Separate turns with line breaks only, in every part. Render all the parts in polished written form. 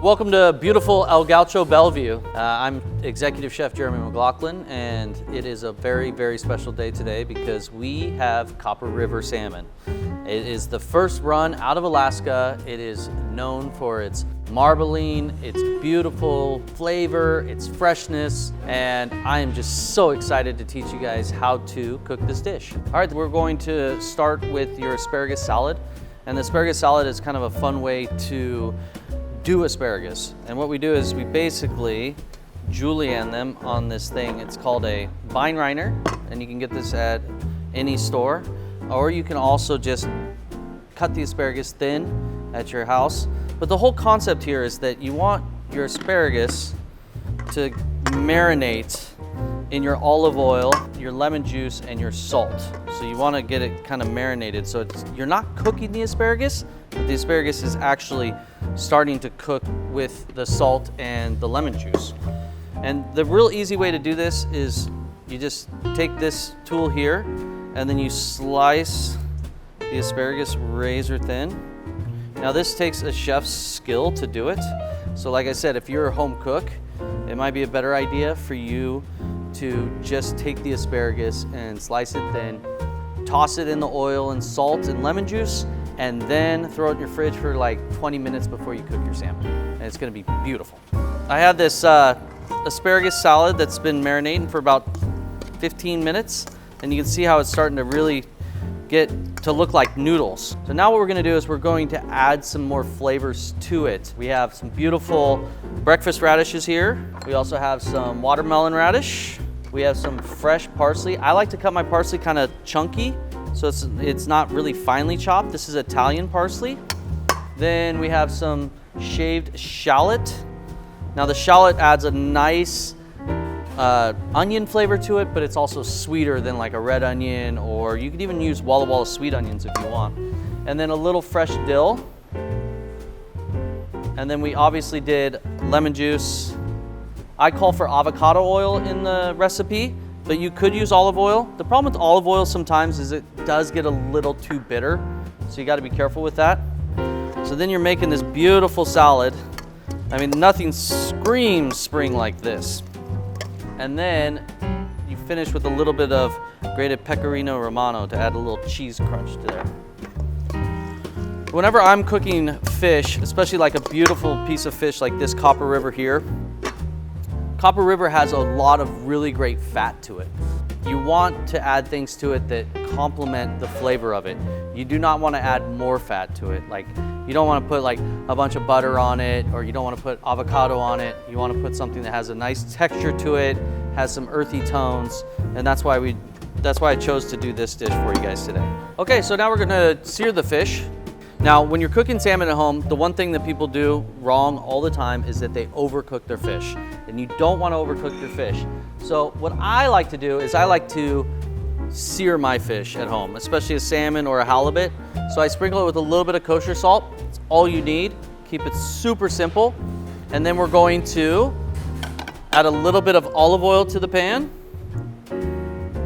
Welcome to beautiful El Gaucho Bellevue. I'm Executive Chef Jeremy McLachlan, and it is a very, very special day today because we have Copper River salmon. It is the first run out of Alaska. It is known for its marbling, its beautiful flavor, its freshness, and I am just so excited to teach you guys how to cook this dish. All right, we're going to start with your asparagus salad, and the asparagus salad is kind of a fun way to do asparagus. And what we do is we basically julienne them on this thing. It's called a vine rinder, and you can get this at any store, or you can also just cut the asparagus thin at your house. But the whole concept here is that you want your asparagus to marinate in your olive oil, your lemon juice, and your salt. So you want to get it kind of marinated. So you're not cooking the asparagus, but the asparagus is actually starting to cook with the salt and the lemon juice. And the real easy way to do this is you just take this tool here and then you slice the asparagus razor thin. Now this takes a chef's skill to do it. So like I said, if you're a home cook, it might be a better idea for you to just take the asparagus and slice it thin, toss it in the oil and salt and lemon juice, and then throw it in your fridge for like 20 minutes before you cook your salmon. And it's gonna be beautiful. I have this asparagus salad that's been marinating for about 15 minutes, and you can see how it's starting to really get to look like noodles. So now what we're gonna do is we're going to add some more flavors to it. We have some beautiful breakfast radishes here. We also have some watermelon radish. We have some fresh parsley. I like to cut my parsley kind of chunky, so it's not really finely chopped. This is Italian parsley. Then we have some shaved shallot. Now the shallot adds a nice onion flavor to it, but it's also sweeter than like a red onion, or you could even use Walla Walla sweet onions if you want. And then a little fresh dill. And then we obviously did lemon juice. I call for avocado oil in the recipe, but you could use olive oil. The problem with olive oil sometimes is it does get a little too bitter, so you gotta be careful with that. So then you're making this beautiful salad. I mean, nothing screams spring like this. And then you finish with a little bit of grated pecorino romano to add a little cheese crunch to there. Whenever I'm cooking fish, especially like a beautiful piece of fish like this Copper River here, Copper River has a lot of really great fat to it. You want to add things to it that complement the flavor of it. You do not want to add more fat to it. Like, you don't want to put like a bunch of butter on it, or you don't want to put avocado on it. You want to put something that has a nice texture to it, has some earthy tones, and that's why I chose to do this dish for you guys today. Okay, so now we're gonna sear the fish. Now, when you're cooking salmon at home, the one thing that people do wrong all the time is that they overcook their fish, and you don't want to overcook your fish. So what I like to do is I like to sear my fish at home, especially a salmon or a halibut. So I sprinkle it with a little bit of kosher salt. It's all you need. Keep it super simple. And then we're going to add a little bit of olive oil to the pan.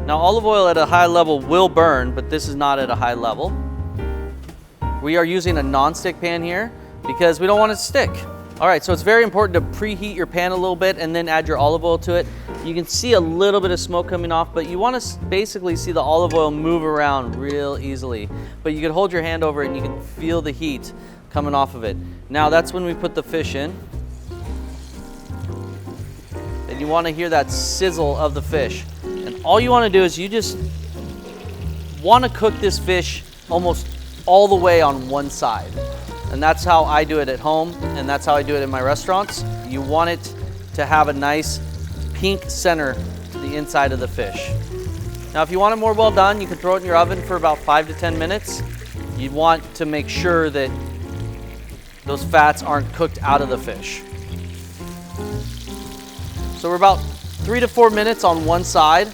Now, olive oil at a high level will burn, but this is not at a high level. We are using a non-stick pan here because we don't want it to stick. All right, so it's very important to preheat your pan a little bit and then add your olive oil to it. You can see a little bit of smoke coming off, but you want to basically see the olive oil move around real easily. But you can hold your hand over it and you can feel the heat coming off of it. Now that's when we put the fish in. And you want to hear that sizzle of the fish. And all you want to do is you just want to cook this fish almost all the way on one side. And that's how I do it at home, and that's how I do it in my restaurants. You want it to have a nice pink center to the inside of the fish. Now, if you want it more well done, you can throw it in your oven for about 5 to 10 minutes. You want to make sure that those fats aren't cooked out of the fish. So we're about 3 to 4 minutes on one side,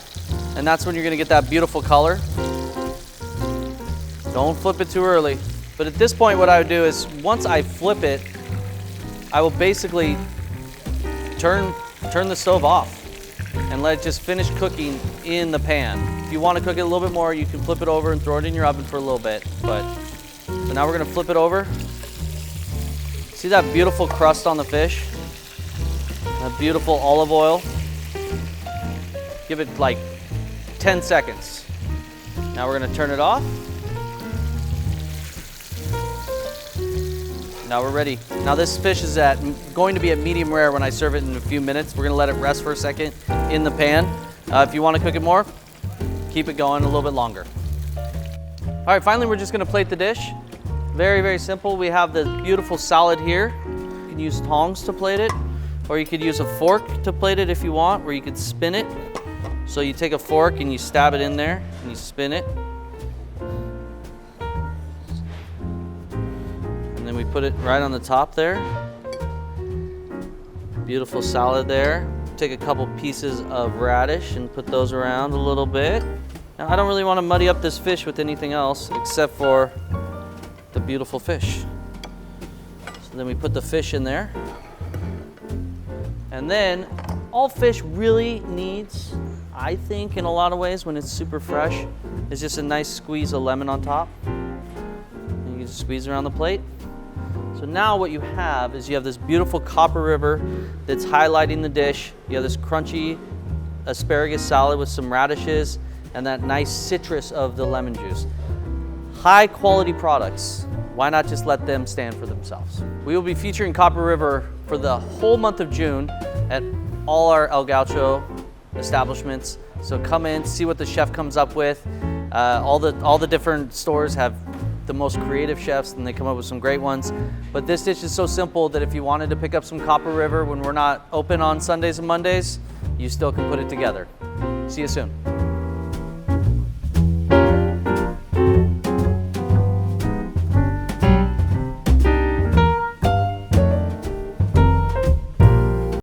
and that's when you're gonna get that beautiful color. Don't flip it too early. But at this point, what I would do is once I flip it, I will basically turn the stove off and let it just finish cooking in the pan. If you want to cook it a little bit more, you can flip it over and throw it in your oven for a little bit. So now we're gonna flip it over. See See that beautiful crust on the fish? That beautiful olive oil? Give it like 10 seconds. Now we're gonna turn it off. Now we're ready. Now this fish is going to be at medium rare when I serve it in a few minutes. We're gonna let it rest for a second in the pan. If you wanna cook it more, keep it going a little bit longer. All right, finally we're just gonna plate the dish. Very, very simple. We have this beautiful salad here. You can use tongs to plate it, or you could use a fork to plate it if you want, where you could spin it. So you take a fork and you stab it in there and you spin it. And then we put it right on the top there. Beautiful salad there. Take a couple pieces of radish and put those around a little bit. Now I don't really want to muddy up this fish with anything else except for the beautiful fish. So then we put the fish in there. And then all fish really needs, I think in a lot of ways when it's super fresh, is just a nice squeeze of lemon on top. And you can just squeeze around the plate. So now what you have is you have this beautiful Copper River that's highlighting the dish. You have this crunchy asparagus salad with some radishes and that nice citrus of the lemon juice. High quality products. Why not just let them stand for themselves? We will be featuring Copper River for the whole month of June at all our El Gaucho establishments. So come in, see what the chef comes up with. All the different stores have the most creative chefs and they come up with some great ones. But this dish is so simple that if you wanted to pick up some Copper River when we're not open on Sundays and Mondays, you still can put it together. See you soon.